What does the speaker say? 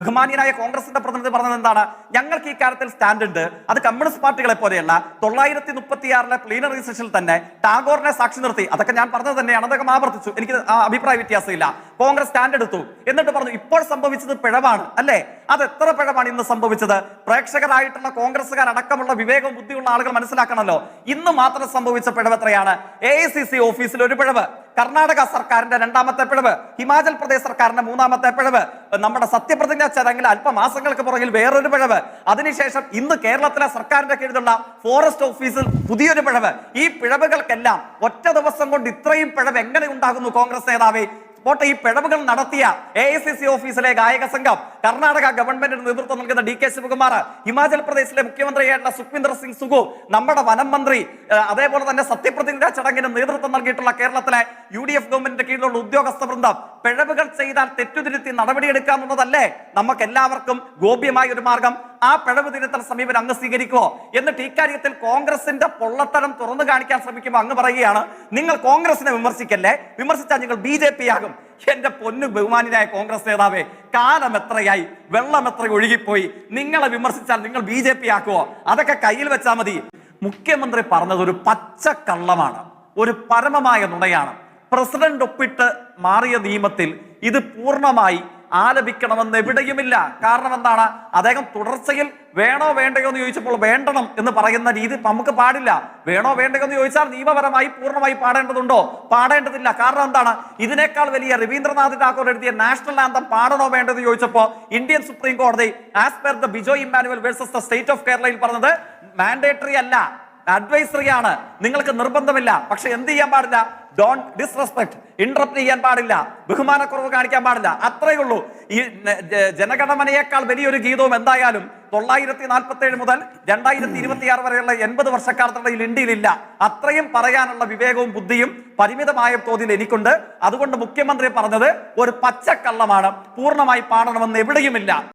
ബഹുമാനിയനായ കോൺഗ്രസിന്റെ പ്രതിനിധി പറഞ്ഞത് എന്താണ്? ഞങ്ങൾക്ക് ഈ കാര്യത്തിൽ സ്റ്റാൻഡ് ഉണ്ട്. അത് കമ്മ്യൂണിസ്റ്റ് പാർട്ടികളെ പോലെയല്ല. 936 പ്ലീനറി സെഷനിൽ തന്നെ ടാഗോറിനെ സാക്ഷി നിർത്തി. അതൊക്കെ ഞാൻ പറഞ്ഞത് തന്നെയാണ്, അദ്ദേഹം ആവർത്തിച്ചു. എനിക്ക് അഭിപ്രായ വ്യത്യാസമില്ല. കോൺഗ്രസ് സ്റ്റാൻഡ് എടുത്തു. എന്നിട്ട് പറഞ്ഞു ഇപ്പോൾ സംഭവിച്ചത് പിഴവാണ് അല്ലേ? അത് എത്ര പിഴവാണ് ഇന്ന് സംഭവിച്ചത്? പ്രേക്ഷകരായിട്ടുള്ള കോൺഗ്രസ്സുകാരടക്കമുള്ള വിവേകവും ബുദ്ധിയുള്ള ആളുകൾ മനസ്സിലാക്കണമല്ലോ. ഇന്ന് മാത്രം സംഭവിച്ച പിഴവ് എത്രയാണ്? AICC ഓഫീസിൽ ഒരു പിഴവ്, കർണാടക സർക്കാരിന്റെ 2ാമത്തെ പിഴവ്, ഹിമാചൽ പ്രദേശ് സർക്കാരിന്റെ 3ാമത്തെ പിഴവ്, നമ്മുടെ സത്യപ്രതിജ്ഞ ചടങ്ങിൽ അല്പമാസങ്ങൾക്ക് പുറകിൽ വേറൊരു പിഴവ്, അതിനുശേഷം ഇന്ന് കേരളത്തിലെ സർക്കാരിന്റെ കീഴിലുള്ള ഫോറസ്റ്റ് ഓഫീസിൽ പുതിയൊരു പിഴവ്. ഈ പിഴവുകൾക്കെല്ലാം ഒറ്റ ദിവസം കൊണ്ട് ഇത്രയും പിഴവ് എങ്ങനെ ഉണ്ടാകുന്നു? കോൺഗ്രസ് നേതാവേ, പോട്ടെ, ഈ പിഴവുകൾ നടത്തിയ AICC ഓഫീസിലെ ഗായക സംഘം, കർണാടക ഗവൺമെന്റിന് നേതൃത്വം നൽകുന്ന DK ശിവകുമാർ, ഹിമാചൽ പ്രദേശിലെ മുഖ്യമന്ത്രിയായിട്ടുള്ള സുഖ്വിന്ദർ സിംഗ് സുഖു, നമ്മുടെ വനം മന്ത്രി, അതേപോലെ തന്നെ സത്യപ്രതിജ്ഞ ചടങ്ങിന് നേതൃത്വം നൽകിയിട്ടുള്ള കേരളത്തിലെ UDF ഗവൺമെന്റിന്റെ കീഴിലുള്ള ഉദ്യോഗസ്ഥ വൃന്ദം പിഴവുകൾ ചെയ്താൽ തെറ്റുതിരുത്തി നടപടിയെടുക്കുക എന്നുള്ളതല്ലേ നമുക്ക് എല്ലാവർക്കും ഗോപ്യമായ ഒരു മാർഗം? ആ പിഴവ് തിരുത്തൽ സമീപനം അങ്ങ് സ്വീകരിക്കുമോ? എന്നിട്ട് ഇക്കാര്യത്തിൽ കോൺഗ്രസിന്റെ പൊള്ളത്തരം തുറന്നു കാണിക്കാൻ ശ്രമിക്കുമ്പോൾ അങ്ങ് പറയുകയാണ് നിങ്ങൾ കോൺഗ്രസിനെ വിമർശിക്കല്ലേ, വിമർശിച്ചാൽ നിങ്ങൾ BJP ആകും. എന്റെ പൊന്നു ബഹുമാനിയായ കോൺഗ്രസ് നേതാവേ, കാലം എത്രയായി, വെള്ളം എത്ര ഒഴുകിപ്പോയി. നിങ്ങളെ വിമർശിച്ചാൽ നിങ്ങൾ BJP ആക്കുവോ? അതൊക്കെ കയ്യിൽ വെച്ചാൽ മതി. മുഖ്യമന്ത്രി പറഞ്ഞത് ഒരു പച്ചക്കള്ളമാണ്, ഒരു പരമമായ നുണയാണ്. പ്രസിഡന്റ് ഒപ്പിട്ട് മാറിയ നിയമത്തിൽ ഇത് പൂർണ്ണമായി ആലപിക്കണമെന്ന് എവിടെയുമില്ല. കാരണം എന്താണ്? അദ്ദേഹം തുടർച്ചയിൽ വേണോ വേണ്ടയോ എന്ന് ചോദിച്ചപ്പോൾ വേണ്ടണം എന്ന് പറയുന്ന രീതി നമുക്ക് പാടില്ല. വേണോ വേണ്ടയോ എന്ന് ചോദിച്ചാൽ നിയമപരമായി പൂർണ്ണമായി പാടേണ്ടതുണ്ടോ? പാടേണ്ടതില്ല. കാരണം എന്താണ്? ഇതിനേക്കാൾ വലിയ രവീന്ദ്രനാഥ് ടാഗോർ എഴുതിയ നാഷണൽ ആന്തം പാടണോ വേണ്ടതെന്ന് ചോദിച്ചപ്പോൾ ഇന്ത്യൻ സുപ്രീം കോടതി as per the Bijoy Emmanuel versus the state of കേരളയിൽ പറഞ്ഞത് മാൻഡേറ്ററി അല്ല, അഡ്വൈസറി ആണ്, നിങ്ങൾക്ക് നിർബന്ധമില്ല. പക്ഷെ എന്ത് ചെയ്യാൻ പാടില്ല? ഡോണ്ട് ഡിസ്റെസ്പെക്ട്, ഇന്ററപ്റ്റ് ചെയ്യാൻ പാടില്ല, ബഹുമാനക്കുറവ് കാണിക്കാൻ പാടില്ല. അത്രയേ ഉള്ളൂ. ഈ ജനഗണമനയേക്കാൾ വലിയൊരു ഗീതവും എന്തായാലും 947 മുതൽ 2026 വരെയുള്ള 80 വർഷക്കാലത്തിനിടയിൽ ഇന്ത്യയിലില്ല. അത്രയും പറയാനുള്ള വിവേകവും ബുദ്ധിയും പരിമിതമായ തോതിൽ എനിക്കുണ്ട്. അതുകൊണ്ട് മുഖ്യമന്ത്രി പറഞ്ഞത് ഒരു പച്ചക്കള്ളമാണ്, പൂർണ്ണമായി പാടണമെന്ന് എവിടെയുമില്ല.